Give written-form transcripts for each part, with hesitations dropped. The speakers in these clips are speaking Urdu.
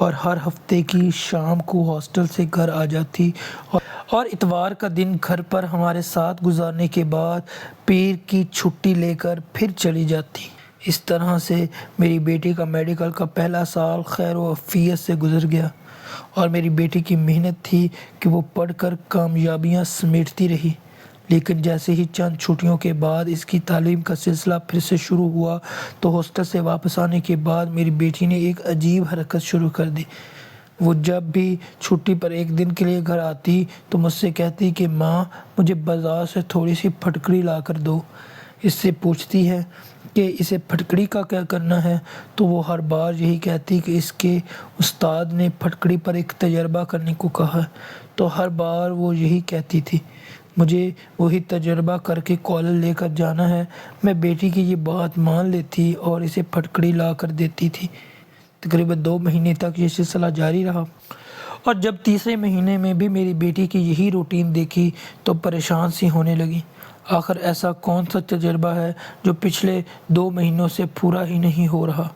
اور ہر ہفتے کی شام کو ہاسٹل سے گھر آ جاتی اور اتوار کا دن گھر پر ہمارے ساتھ گزارنے کے بعد پیر کی چھٹی لے کر پھر چلی جاتی۔ اس طرح سے میری بیٹی کا میڈیکل کا پہلا سال خیر و عافیت سے گزر گیا اور میری بیٹی کی محنت تھی کہ وہ پڑھ کر کامیابیاں سمیٹتی رہی۔ لیکن جیسے ہی چند چھٹیوں کے بعد اس کی تعلیم کا سلسلہ پھر سے شروع ہوا تو ہاسٹل سے واپس آنے کے بعد میری بیٹی نے ایک عجیب حرکت شروع کر دی۔ وہ جب بھی چھٹی پر ایک دن کے لیے گھر آتی تو مجھ سے کہتی کہ ماں مجھے بازار سے تھوڑی سی پھٹکڑی لا کر دو۔ اس سے پوچھتی ہے کہ اسے پھٹکڑی کا کیا کرنا ہے تو وہ ہر بار یہی کہتی کہ اس کے استاد نے پھٹکڑی پر ایک تجربہ کرنے کو کہا ہے، تو ہر بار وہ یہی کہتی تھی۔ مجھے وہی تجربہ کر کے کالج لے کر جانا ہے۔ میں بیٹی کی یہ بات مان لیتی اور اسے پھٹکڑی لا کر دیتی تھی۔ تقریباً 2 مہینے تک یہ سلسلہ جاری رہا اور جب تیسرے مہینے میں بھی میری بیٹی کی یہی روٹین دیکھی تو پریشان سی ہونے لگی۔ آخر ایسا کون سا تجربہ ہے جو پچھلے 2 مہینوں سے پورا ہی نہیں ہو رہا،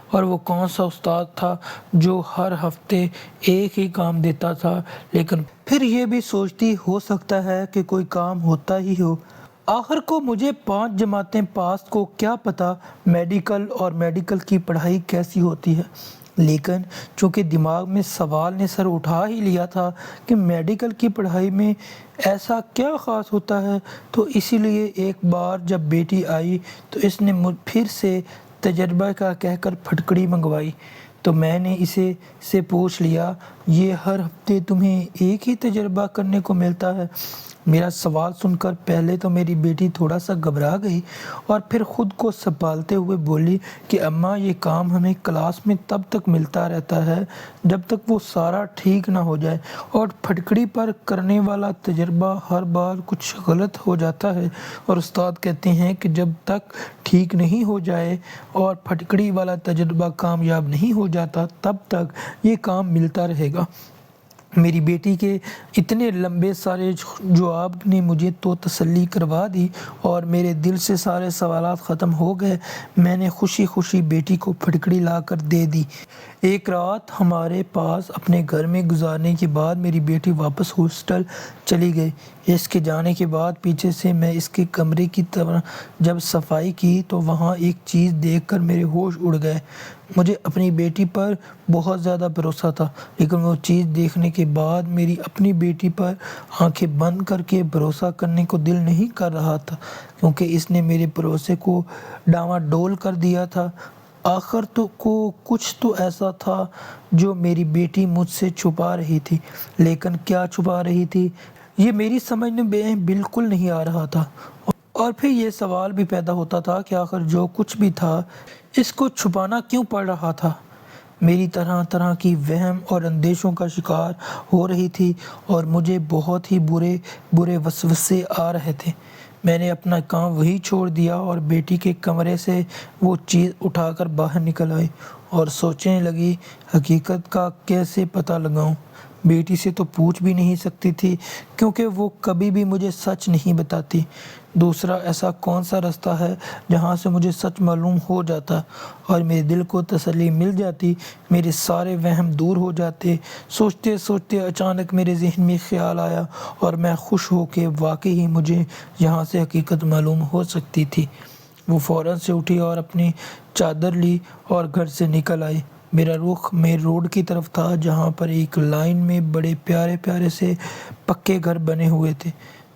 اور وہ کون سا استاد تھا جو ہر ہفتے ایک ہی کام دیتا تھا، لیکن پھر یہ بھی سوچتی ہو سکتا ہے کہ کوئی کام ہوتا ہی ہو۔ آخر کو مجھے 5 جماعتیں پاس کو کیا پتہ میڈیکل اور میڈیکل کی پڑھائی کیسی ہوتی ہے، لیکن چونکہ دماغ میں سوال نے سر اٹھا ہی لیا تھا کہ میڈیکل کی پڑھائی میں ایسا کیا خاص ہوتا ہے، تو اسی لیے ایک بار جب بیٹی آئی تو اس نے پھر سے تجربہ کا کہہ کر پھٹکڑی منگوائی، تو میں نے اسے سے پوچھ لیا یہ ہر ہفتے تمہیں ایک ہی تجربہ کرنے کو ملتا ہے؟ میرا سوال سن کر پہلے تو میری بیٹی تھوڑا سا گھبرا گئی اور پھر خود کو سنبھالتے ہوئے بولی کہ اماں یہ کام ہمیں کلاس میں تب تک ملتا رہتا ہے جب تک وہ سارا ٹھیک نہ ہو جائے، اور پھٹکڑی پر کرنے والا تجربہ ہر بار کچھ غلط ہو جاتا ہے اور استاد کہتے ہیں کہ جب تک ٹھیک نہیں ہو جائے اور پھٹکڑی والا تجربہ کامیاب نہیں ہو جاتا تب تک یہ کام ملتا رہے گا۔ میری بیٹی کے اتنے لمبے سارے جواب نے مجھے تو تسلی کروا دی اور میرے دل سے سارے سوالات ختم ہو گئے۔ میں نے خوشی خوشی بیٹی کو پھٹکڑی لا کر دے دی۔ ایک رات ہمارے پاس اپنے گھر میں گزارنے کے بعد میری بیٹی واپس ہاسٹل چلی گئی۔ اس کے جانے کے بعد پیچھے سے میں اس کے کمرے کی جب صفائی کی تو وہاں ایک چیز دیکھ کر میرے ہوش اڑ گئے۔ مجھے اپنی بیٹی پر بہت زیادہ بھروسہ تھا، لیکن وہ چیز دیکھنے کے بعد میری اپنی بیٹی پر آنکھیں بند کر کے بھروسہ کرنے کو دل نہیں کر رہا تھا، کیونکہ اس نے میرے بھروسے کو ڈاواڈول کر دیا تھا۔ آخر تو کچھ تو ایسا تھا جو میری بیٹی مجھ سے چھپا رہی تھی، لیکن کیا چھپا رہی تھی یہ میری سمجھ میں بالکل نہیں آ رہا تھا۔ اور پھر یہ سوال بھی پیدا ہوتا تھا کہ آخر جو کچھ بھی تھا اس کو چھپانا کیوں پڑ رہا تھا۔ میری طرح طرح کی وہم اور اندیشوں کا شکار ہو رہی تھی اور مجھے بہت ہی برے وسوسے آ رہے تھے۔ میں نے اپنا کام وہی چھوڑ دیا اور بیٹی کے کمرے سے وہ چیز اٹھا کر باہر نکل آئی اور سوچنے لگی حقیقت کا کیسے پتہ لگاؤں۔ بیٹی سے تو پوچھ بھی نہیں سکتی تھی کیونکہ وہ کبھی بھی مجھے سچ نہیں بتاتی۔ دوسرا ایسا کون سا راستہ ہے جہاں سے مجھے سچ معلوم ہو جاتا اور میرے دل کو تسلی مل جاتی، میرے سارے وہم دور ہو جاتے۔ سوچتے سوچتے اچانک میرے ذہن میں خیال آیا اور میں خوش ہو کے واقعی ہی مجھے یہاں سے حقیقت معلوم ہو سکتی تھی۔ وہ فوراً سے اٹھی اور اپنی چادر لی اور گھر سے نکل آئی۔ میرا رخ مین روڈ کی طرف تھا جہاں پر ایک لائن میں بڑے پیارے پیارے سے پکے گھر بنے ہوئے تھے۔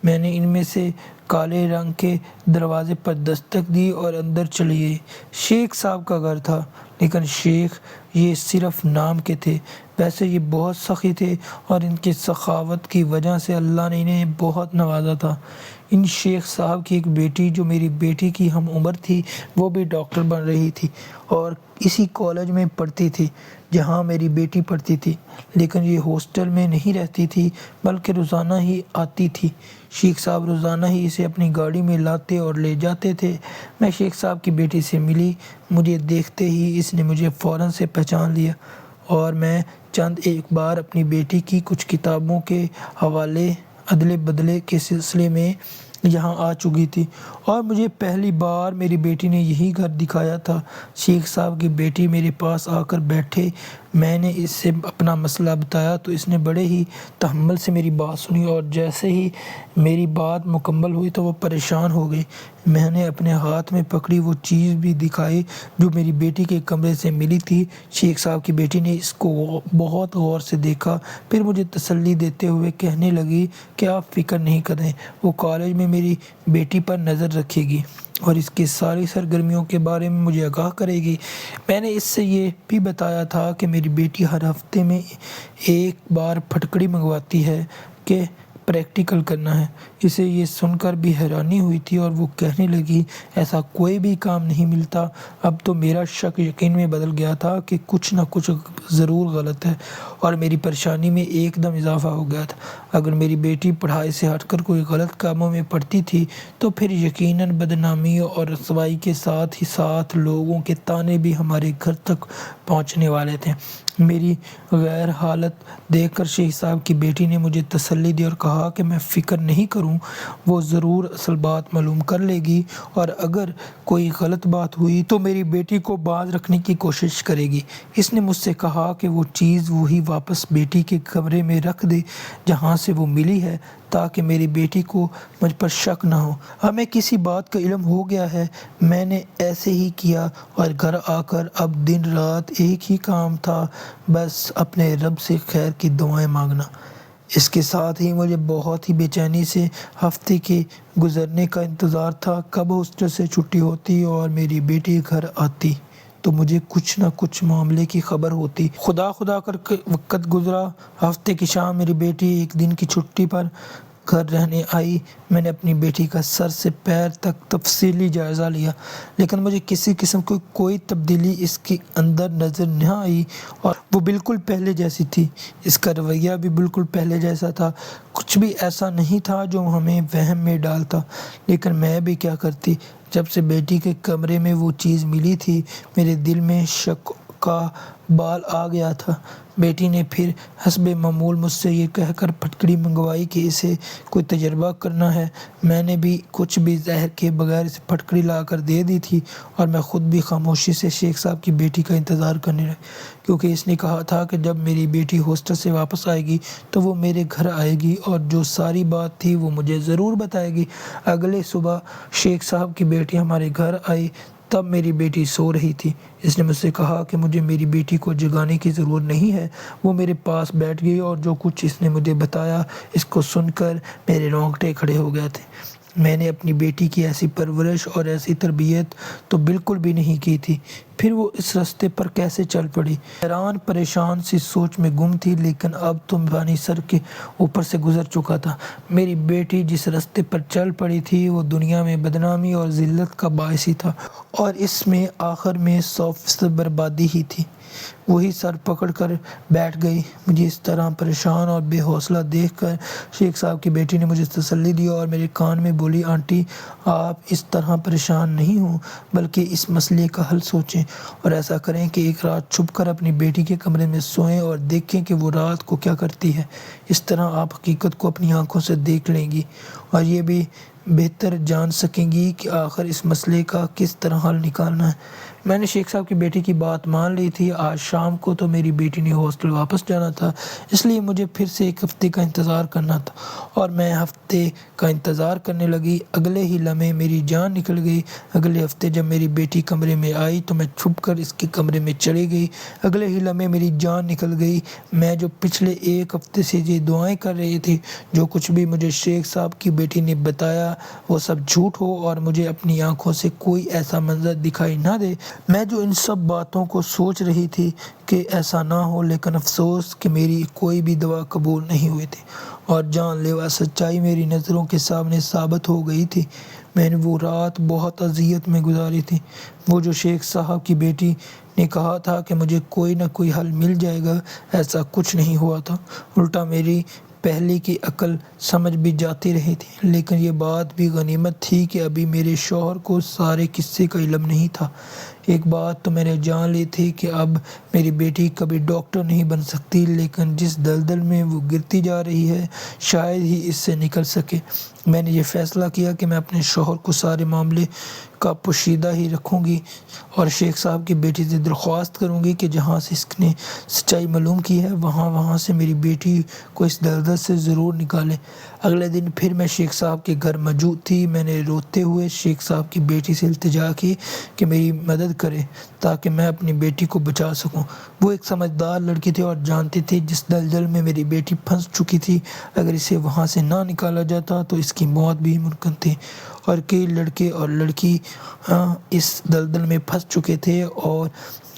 میں نے ان میں سے کالے رنگ کے دروازے پر دستک دی اور اندر چلی گئی۔ شیخ صاحب کا گھر تھا، لیکن شیخ یہ صرف نام کے تھے، ویسے یہ بہت سخی تھے اور ان کی سخاوت کی وجہ سے اللہ نے انہیں بہت نوازا تھا۔ ان شیخ صاحب کی ایک بیٹی جو میری بیٹی کی ہم عمر تھی وہ بھی ڈاکٹر بن رہی تھی اور اسی کالج میں پڑھتی تھی جہاں میری بیٹی پڑھتی تھی، لیکن یہ ہاسٹل میں نہیں رہتی تھی بلکہ روزانہ ہی آتی تھی۔ شیخ صاحب روزانہ ہی اسے اپنی گاڑی میں لاتے اور لے جاتے تھے۔ میں شیخ صاحب کی بیٹی سے ملی، مجھے دیکھتے ہی اس نے مجھے فوراً سے پہچان لیا اور میں چند ایک بار اپنی بیٹی کی کچھ کتابوں کے حوالے ادلے بدلے کے سلسلے میں یہاں آ چکی تھی اور مجھے پہلی بار میری بیٹی نے یہی گھر دکھایا تھا۔ شیخ صاحب کی بیٹی میرے پاس آ کر بیٹھے میں نے اس سے اپنا مسئلہ بتایا تو اس نے بڑے ہی تحمل سے میری بات سنی، اور جیسے ہی میری بات مکمل ہوئی تو وہ پریشان ہو گئی۔ میں نے اپنے ہاتھ میں پکڑی وہ چیز بھی دکھائی جو میری بیٹی کے کمرے سے ملی تھی۔ شیخ صاحب کی بیٹی نے اس کو بہت غور سے دیکھا، پھر مجھے تسلی دیتے ہوئے کہنے لگی کہ آپ فکر نہیں کریں، وہ کالج میں میری بیٹی پر نظر رکھے گی اور اس کی ساری سرگرمیوں کے بارے میں مجھے آگاہ کرے گی۔ میں نے اس سے یہ بھی بتایا تھا کہ میری بیٹی ہر ہفتے میں ایک بار پھٹکڑی منگواتی ہے کہ پریکٹیکل کرنا ہے۔ اسے یہ سن کر بھی حیرانی ہوئی تھی اور وہ کہنے لگی ایسا کوئی بھی کام نہیں ملتا۔ اب تو میرا شک یقین میں بدل گیا تھا کہ کچھ نہ کچھ ضرور غلط ہے، اور میری پریشانی میں ایک دم اضافہ ہو گیا تھا۔ اگر میری بیٹی پڑھائی سے ہٹ کر کوئی غلط کاموں میں پڑتی تھی تو پھر یقیناً بدنامی اور رسوائی کے ساتھ ہی ساتھ لوگوں کے طعنے بھی ہمارے گھر تک پہنچنے والے تھے۔ میری غیر حالت دیکھ کر شیخ صاحب کی بیٹی نے مجھے تسلی دی اور کہا کہ میں فکر نہیں کروں، وہ ضرور اصل بات معلوم کر لے گی، اور اگر کوئی غلط بات ہوئی تو میری بیٹی کو باز رکھنے کی کوشش کرے گی۔ اس نے مجھ سے کہا کہ وہ چیز وہی واپس بیٹی کے کمرے میں رکھ دے جہاں سے وہ ملی ہے، تاکہ میری بیٹی کو مجھ پر شک نہ ہو۔ ہمیں کسی بات کا علم ہو گیا ہے۔ میں نے ایسے ہی کیا، اور گھر آ کر اب دن رات ایک ہی کام تھا، بس اپنے رب سے خیر کی دعائیں مانگنا۔ اس کے ساتھ ہی مجھے بہت ہی بے چینی سے ہفتے کے گزرنے کا انتظار تھا۔ کب ہاسٹل سے چھٹی ہوتی اور میری بیٹی گھر آتی تو مجھے کچھ نہ کچھ معاملے کی خبر ہوتی۔ خدا خدا کر کے وقت گزرا۔ ہفتے کی شام میری بیٹی ایک دن کی چھٹی پر گھر رہنے آئی۔ میں نے اپنی بیٹی کا سر سے پیر تک تفصیلی جائزہ لیا، لیکن مجھے کسی قسم کی کوئی تبدیلی اس کے اندر نظر نہ آئی، اور وہ بالکل پہلے جیسی تھی۔ اس کا رویہ بھی بالکل پہلے جیسا تھا۔ کچھ بھی ایسا نہیں تھا جو ہمیں وہم میں ڈالتا، لیکن میں بھی کیا کرتی۔ جب سے بیٹی کے کمرے میں وہ چیز ملی تھی میرے دل میں شک کا بال آ گیا تھا۔ بیٹی نے پھر حسب معمول مجھ سے یہ کہہ کر پھٹکڑی منگوائی کہ اسے کوئی تجربہ کرنا ہے۔ میں نے بھی کچھ بھی زہر کے بغیر اسے پھٹکڑی لا کر دے دی تھی، اور میں خود بھی خاموشی سے شیخ صاحب کی بیٹی کا انتظار کرنے لگی، کیونکہ اس نے کہا تھا کہ جب میری بیٹی ہاسٹل سے واپس آئے گی تو وہ میرے گھر آئے گی اور جو ساری بات تھی وہ مجھے ضرور بتائے گی۔ اگلے صبح شیخ صاحب کی بیٹی ہمارے گھر آئی، تب میری بیٹی سو رہی تھی۔ اس نے مجھ سے کہا کہ مجھے میری بیٹی کو جگانے کی ضرورت نہیں ہے۔ وہ میرے پاس بیٹھ گئی، اور جو کچھ اس نے مجھے بتایا اس کو سن کر میرے رونگٹے کھڑے ہو گئے تھے۔ میں نے اپنی بیٹی کی ایسی پرورش اور ایسی تربیت تو بالکل بھی نہیں کی تھی، پھر وہ اس راستے پر کیسے چل پڑی؟ حیران پریشان سی سوچ میں گم تھی، لیکن اب تو پانی سر کے اوپر سے گزر چکا تھا۔ میری بیٹی جس راستے پر چل پڑی تھی وہ دنیا میں بدنامی اور ذلت کا باعث ہی تھا، اور اس میں آخر میں 100% بربادی ہی تھی۔ وہی سر پکڑ کر بیٹھ گئی۔ مجھے اس طرح پریشان اور بے حوصلہ دیکھ کر شیخ صاحب کی بیٹی نے مجھے تسلی دی اور میرے کان میں بولی، آنٹی آپ اس طرح پریشان نہیں ہوں، بلکہ اس مسئلے کا حل سوچیں، اور ایسا کریں کہ ایک رات چھپ کر اپنی بیٹی کے کمرے میں سوئیں اور دیکھیں کہ وہ رات کو کیا کرتی ہے۔ اس طرح آپ حقیقت کو اپنی آنکھوں سے دیکھ لیں گی، اور یہ بھی بہتر جان سکیں گی کہ آخر اس مسئلے کا کس طرح حل نکالنا ہے۔ میں نے شیخ صاحب کی بیٹی کی بات مان لی تھی۔ آج شام کو تو میری بیٹی نے ہاسٹل واپس جانا تھا، اس لیے مجھے پھر سے ایک ہفتے کا انتظار کرنا تھا، اور میں ہفتے کا انتظار کرنے لگی۔ اگلے ہی لمحے میری جان نکل گئی۔ اگلے ہفتے جب میری بیٹی کمرے میں آئی تو میں چھپ کر اس کے کمرے میں چلی گئی۔ اگلے ہی لمحے میری جان نکل گئی۔ میں جو پچھلے ایک ہفتے سے یہ دعائیں کر رہی تھی جو کچھ بھی مجھے شیخ صاحب کی بیٹی نے بتایا وہ سب جھوٹ ہو اور مجھے اپنی آنکھوں سے کوئی ایسا منظر دکھائی نہ دے۔ میں جو ان سب باتوں کو سوچ رہی تھی کہ ایسا نہ ہو، لیکن افسوس کہ میری کوئی بھی دعا قبول نہیں ہوئی تھی، اور جان لیوا سچائی میری نظروں کے سامنے ثابت ہو گئی تھی۔ میں نے وہ رات بہت اذیت میں گزاری تھی۔ وہ جو شیخ صاحب کی بیٹی نے کہا تھا کہ مجھے کوئی نہ کوئی حل مل جائے گا، ایسا کچھ نہیں ہوا تھا۔ الٹا میری پہلے کی عقل سمجھ بھی جاتی رہی تھی، لیکن یہ بات بھی غنیمت تھی کہ ابھی میرے شوہر کو سارے قصے کا علم نہیں تھا۔ ایک بات تو میں نے جان لی تھی کہ اب میری بیٹی کبھی ڈاکٹر نہیں بن سکتی، لیکن جس دلدل میں وہ گرتی جا رہی ہے شاید ہی اس سے نکل سکے۔ میں نے یہ فیصلہ کیا کہ میں اپنے شوہر کو سارے معاملے کا پوشیدہ ہی رکھوں گی اور شیخ صاحب کی بیٹی سے درخواست کروں گی کہ جہاں سے اس نے سچائی معلوم کی ہے وہاں سے میری بیٹی کو اس دلدل سے ضرور نکالے۔ اگلے دن پھر میں شیخ صاحب کے گھر موجود تھی۔ میں نے روتے ہوئے شیخ صاحب کی بیٹی سے التجا کی کہ میری مدد کرے تاکہ میں اپنی بیٹی کو بچا سکوں۔ وہ ایک سمجھدار لڑکی تھی اور جانتی تھی جس دلدل میں میری بیٹی پھنس چکی تھی اگر اسے وہاں سے نہ نکالا جاتا تو اس کی موت بھی ممکن تھی، اور کئی لڑکے اور لڑکی اس دلدل میں پھنس چکے تھے اور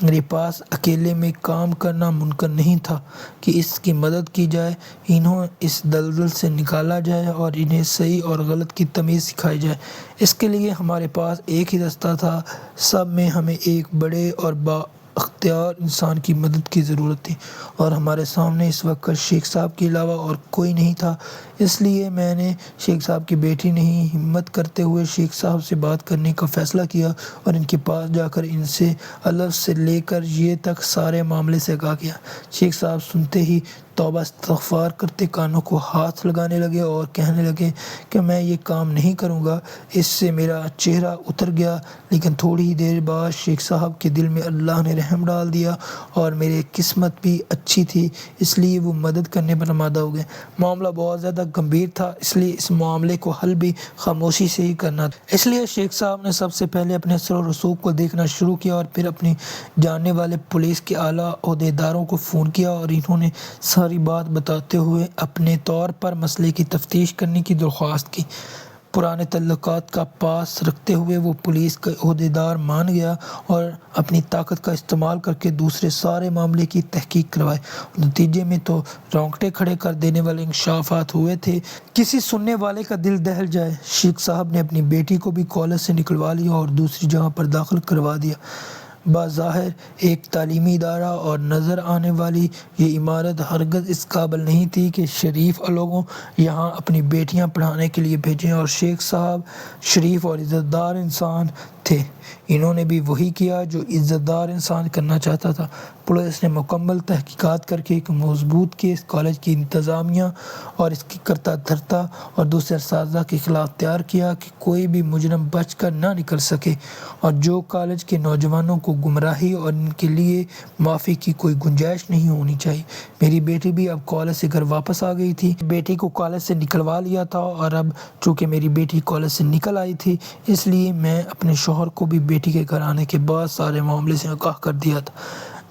میرے پاس اکیلے میں کام کرنا ممکن نہیں تھا کہ اس کی مدد کی جائے، انہیں اس دلدل سے نکالا جائے اور انہیں صحیح اور غلط کی تمیز سکھائی جائے۔ اس کے لیے ہمارے پاس ایک ہی راستہ تھا، سب میں ہمیں ایک بڑے اور با اختیار انسان کی مدد کی ضرورت تھی، اور ہمارے سامنے اس وقت شیخ صاحب کے علاوہ اور کوئی نہیں تھا۔ اس لیے میں نے شیخ صاحب کی بیٹی نہیں ہمت کرتے ہوئے شیخ صاحب سے بات کرنے کا فیصلہ کیا اور ان کے پاس جا کر ان سے الف سے لے کر یہ تک سارے معاملے سے آگاہ کیا۔ شیخ صاحب سنتے ہی توبہ استغفار کرتے کانوں کو ہاتھ لگانے لگے اور کہنے لگے کہ میں یہ کام نہیں کروں گا۔ اس سے میرا چہرہ اتر گیا، لیکن تھوڑی ہی دیر بعد شیخ صاحب کے دل میں اللہ نے رحم ڈال دیا اور میری قسمت بھی اچھی تھی، اس لیے وہ مدد کرنے پر آمادہ ہو گئے۔ معاملہ بہت زیادہ گمبھیر تھا، اس لیے اس معاملے کو حل بھی خاموشی سے ہی کرنا تھا۔ اس لیے شیخ صاحب نے سب سے پہلے اپنے اثر و رسوخ کو دیکھنا شروع کیا اور پھر اپنی جاننے والے پولیس کے اعلیٰ عہدیداروں کو فون کیا اور انہوں نے ساری بات بتاتے ہوئے اپنے طور پر مسئلے کی تفتیش کرنے کی درخواست کی۔ پرانے تعلقات کا پاس رکھتے ہوئے وہ پولیس کا عہدیدار مان گیا اور اپنی طاقت کا استعمال کر کے دوسرے سارے معاملے کی تحقیق کروائے۔ نتیجے میں تو رونگٹے کھڑے کر دینے والے انکشافات ہوئے تھے، کسی سننے والے کا دل دہل جائے۔ شیخ صاحب نے اپنی بیٹی کو بھی کالج سے نکلوا لیا اور دوسری جگہ پر داخل کروا دیا۔ بظاہر ایک تعلیمی ادارہ اور نظر آنے والی یہ عمارت ہرگز اس قابل نہیں تھی کہ شریف لوگوں یہاں اپنی بیٹیاں پڑھانے کے لیے بھیجیں، اور شیخ صاحب شریف اور عزت دار انسان تھے، انہوں نے بھی وہی کیا جو عزت دار انسان کرنا چاہتا تھا۔ پولیس نے مکمل تحقیقات کر کے ایک مضبوط کیس کالج کی انتظامیہ اور اس کی کرتا دھرتا اور دوسرے اساتذہ کے خلاف تیار کیا کہ کوئی بھی مجرم بچ کر نہ نکل سکے اور جو کالج کے نوجوانوں کو گمراہی اور ان کے لیے معافی کی کوئی گنجائش نہیں ہونی چاہیے۔ میری بیٹی بھی اب کالج سے گھر واپس آ گئی تھی۔ بیٹی کو کالج سے نکلوا لیا تھا اور اب چونکہ میری بیٹی کالج سے نکل آئی تھی اس لیے میں اپنے شوہر کو بھی بیٹی کے گھر آنے کے بعد سارے معاملے سے آگاہ کر دیا تھا،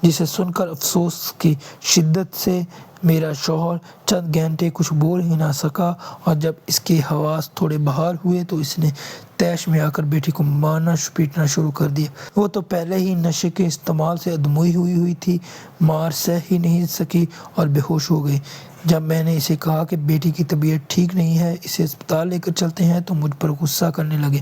جسے سن کر افسوس کی شدت سے میرا شوہر چند گھنٹے کچھ بول ہی نہ سکا، اور جب اس کے حواس تھوڑے بحال ہوئے تو اس نے طیش میں آ کر بیٹی کو مارنا پیٹنا شروع کر دیا۔ وہ تو پہلے ہی نشے کے استعمال سے ادموئی ہوئی تھی، مار سہ ہی نہیں سکی اور بے ہوش ہو گئی۔ جب میں نے اسے کہا کہ بیٹی کی طبیعت ٹھیک نہیں ہے، اسے اسپتال لے کر چلتے ہیں، تو مجھ پر غصہ کرنے لگے۔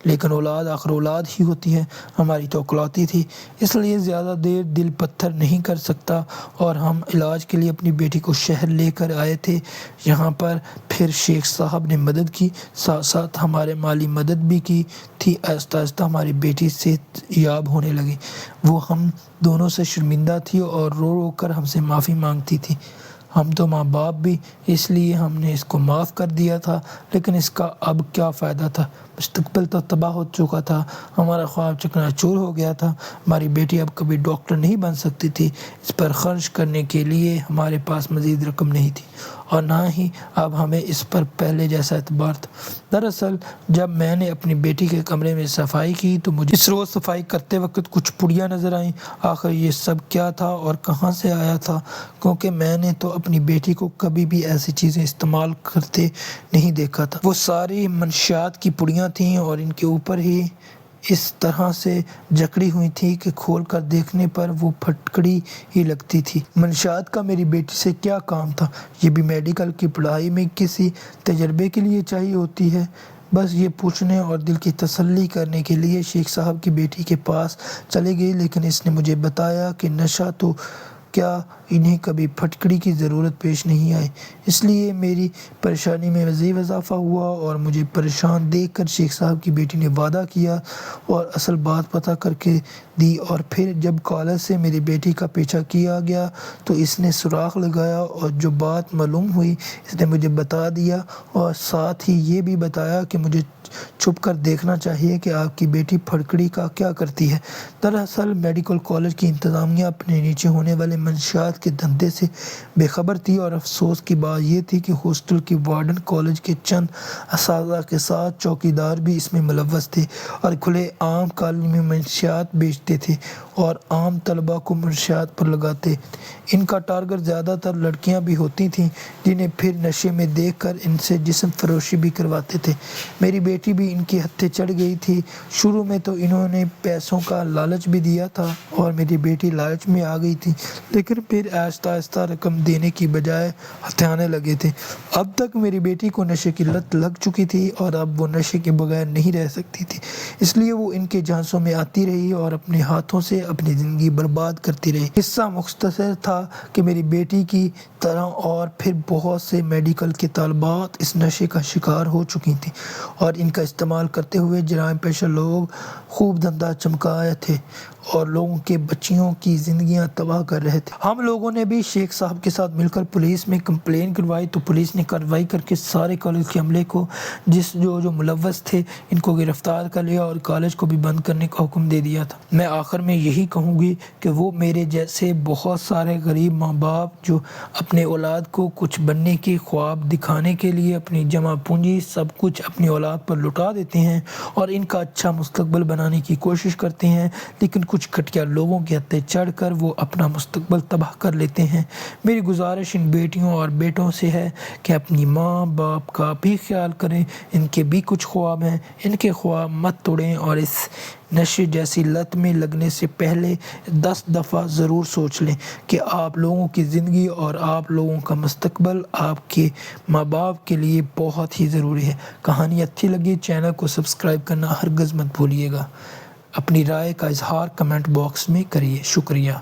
لیکن اولاد آخر اولاد ہی ہوتی ہے، ہماری تو اکلوتی تھی، اس لیے زیادہ دیر دل پتھر نہیں کر سکتا، اور ہم علاج کے لیے اپنی بیٹی کو شہر لے کر آئے تھے۔ یہاں پر پھر شیخ صاحب نے مدد کی، ساتھ ساتھ ہمارے مالی مدد بھی کی تھی۔ آہستہ آہستہ ہماری بیٹی صحت یاب ہونے لگی، وہ ہم دونوں سے شرمندہ تھی اور رو رو کر ہم سے معافی مانگتی تھی۔ ہم تو ماں باپ بھی، اس لیے ہم نے اس کو معاف کر دیا تھا، لیکن اس کا اب کیا فائدہ تھا؟ مستقبل تو تباہ ہو چکا تھا، ہمارا خواب چکنا چور ہو گیا تھا۔ ہماری بیٹی اب کبھی ڈاکٹر نہیں بن سکتی تھی، اس پر خرچ کرنے کے لیے ہمارے پاس مزید رقم نہیں تھی، اور نہ ہی اب ہمیں اس پر پہلے جیسا اعتبار تھا۔ دراصل جب میں نے اپنی بیٹی کے کمرے میں صفائی کی تو مجھے اس روز صفائی کرتے وقت کچھ پڑیاں نظر آئیں۔ آخر یہ سب کیا تھا اور کہاں سے آیا تھا، کیونکہ میں نے تو اپنی بیٹی کو کبھی بھی ایسی چیزیں استعمال کرتے نہیں دیکھا تھا۔ وہ ساری منشیات کی پڑیاں تھیں اور ان کے اوپر ہی اس طرح سے جکڑی ہوئی تھی کہ کھول کر دیکھنے پر وہ پھٹکڑی ہی لگتی تھی۔ منشیات کا میری بیٹی سے کیا کام تھا؟ یہ بھی میڈیکل کی پڑھائی میں کسی تجربے کے لیے چاہیے ہوتی ہے۔ بس یہ پوچھنے اور دل کی تسلی کرنے کے لیے شیخ صاحب کی بیٹی کے پاس چلی گئی، لیکن اس نے مجھے بتایا کہ نشہ تو کیا انہیں کبھی پھٹکڑی کی ضرورت پیش نہیں آئی؟ اس لیے میری پریشانی میں مزید اضافہ ہوا اور مجھے پریشان دیکھ کر شیخ صاحب کی بیٹی نے وعدہ کیا اور اصل بات پتہ کر کے دی، اور پھر جب کالج سے میری بیٹی کا پیچھا کیا گیا تو اس نے سراغ لگایا اور جو بات معلوم ہوئی اس نے مجھے بتا دیا، اور ساتھ ہی یہ بھی بتایا کہ مجھے چھپ کر دیکھنا چاہیے کہ آپ کی بیٹی پھٹکڑی کا کیا کرتی ہے۔ دراصل میڈیکل کالج کی انتظامیہ اپنے نیچے ہونے والے منشیات کے دھندے سے بے خبر تھی، اور افسوس کی بات یہ تھی کہ ہاسٹل کی وارڈن کالج کے چند اساتذہ کے ساتھ چوکیدار بھی اس میں ملوث تھے اور کھلے عام کالج میں منشیات بیچتے تھے اور عام طلباء کو منشیات پر لگاتے تھے۔ ان کا ٹارگٹ زیادہ تر لڑکیاں بھی ہوتی تھیں جنہیں پھر نشے میں دیکھ کر ان سے جسم فروشی بھی کرواتے تھے۔ میری بیٹی بھی ان کے ہتھے چڑھ گئی تھی۔ شروع میں تو انہوں نے پیسوں کا لالچ بھی دیا تھا اور میری بیٹی لالچ میں آ گئی تھی، لیکن پھر آہستہ آہستہ رقم دینے کی بجائے ہتھیانے لگے تھے۔ اب تک میری بیٹی کو نشے کی لت لگ چکی تھی اور اب وہ نشے کے بغیر نہیں رہ سکتی تھی، اس لیے وہ ان کے جھانسوں میں آتی رہی اور اپنے ہاتھوں سے اپنی زندگی برباد کرتی رہی۔ قصہ مختصر تھا کہ میری بیٹی کی طرح اور پھر بہت سے میڈیکل کے طالبات اس نشے کا شکار ہو چکی تھیں اور ان کا استعمال کرتے ہوئے جرائم پیشہ لوگ خوب دھندا چمکائے تھے اور لوگوں کے بچیوں کی زندگیاں تباہ کر رہے تھے۔ ہم لوگوں نے بھی شیخ صاحب کے ساتھ مل کر پولیس میں کمپلین کروائی تو پولیس نے کارروائی کر کے سارے کالج کے عملے کو جو ملوث تھے ان کو گرفتار کر لیا اور کالج کو بھی بند کرنے کا حکم دے دیا تھا۔ میں آخر میں یہی کہوں گی کہ وہ میرے جیسے بہت سارے غریب ماں باپ جو اپنے اولاد کو کچھ بننے کے خواب دکھانے کے لیے اپنی جمع پونجی سب کچھ اپنی اولاد پر لٹا دیتے ہیں اور ان کا اچھا مستقبل بنانے کی کوشش کرتے ہیں، لیکن کچھ گھٹیا لوگوں کے ہتھے چڑھ کر وہ اپنا مستقبل تباہ کر لیتے ہیں۔ میری گزارش ان بیٹیوں اور بیٹوں سے ہے کہ اپنی ماں باپ کا بھی خیال کریں، ان کے بھی کچھ خواب ہیں، ان کے خواب مت توڑیں اور اس نشے جیسی لت میں لگنے سے پہلے 10 دفعہ ضرور سوچ لیں کہ آپ لوگوں کی زندگی اور آپ لوگوں کا مستقبل آپ کے ماں باپ کے لیے بہت ہی ضروری ہے۔ کہانی اچھی لگی چینل کو سبسکرائب کرنا ہرگز مت بھولیے گا۔ اپنی رائے کا اظہار کمنٹ باکس میں کریے۔ شکریہ۔